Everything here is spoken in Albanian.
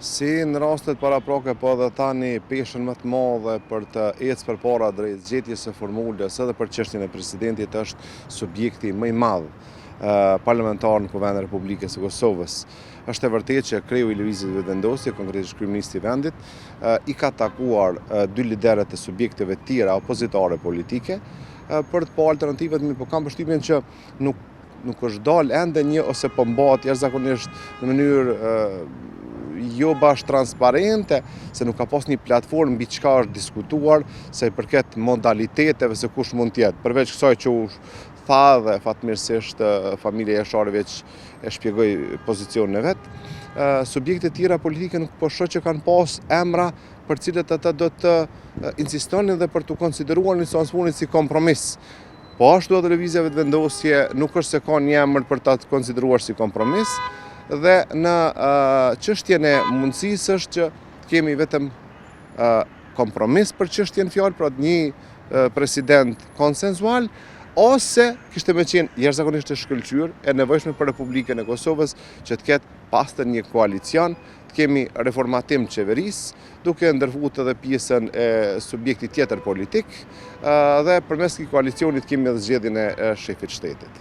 Si në rastet paraprake, po edhe tani peshën më të madhe për të ecë përpara drejt zgjedhjes së formulës edhe për çështjen e presidentit është subjekti më i madh parlamentar në Kuvendin e Republikës së Kosovës. Është e vërtetë që kreu i lëvizjes vetëvendosje, konkretisht kryeministri i vendit, i ka takuar dy liderët e subjekteve të tjera opozitare politike për të pa alternativat, por kam përshtypjen që nuk është dalë ende një ose po mbahet jashtëzakonisht në mënyrë jo bashkë transparente, se nuk ka pas një platformë mbi çka është diskutuar, se i përket modaliteteve se kush mund të jetë. Përveç kësaj që u tha dhe fatmirësisht familja Jasharević e shpjegoi pozicionin e vet, subjekte të tjera politike nuk po shoh që kanë pas emra për cilët ata do të insistonin dhe për të konsideruar në punit si kompromis. Po ashtu edhe lëvizja vetëvendosje nuk është se ka një emër për ta konsideruar si kompromis, dhe në çështjen e mundësisë është që kemi vetëm kompromis për çështjen fjalë, pra një president konsensual, ose kishte më qenë jashtëzakonisht e shkëlqyer e nevojshme për Republikën e Kosovës që të ketë pastër një koalicion, të kemi reformatim qeverisë, duke ndërfuar edhe pjesën e subjektit tjetër politik, dhe përmes këtij koalicionit kemi edhe zgjedhjen e shefit shtetit.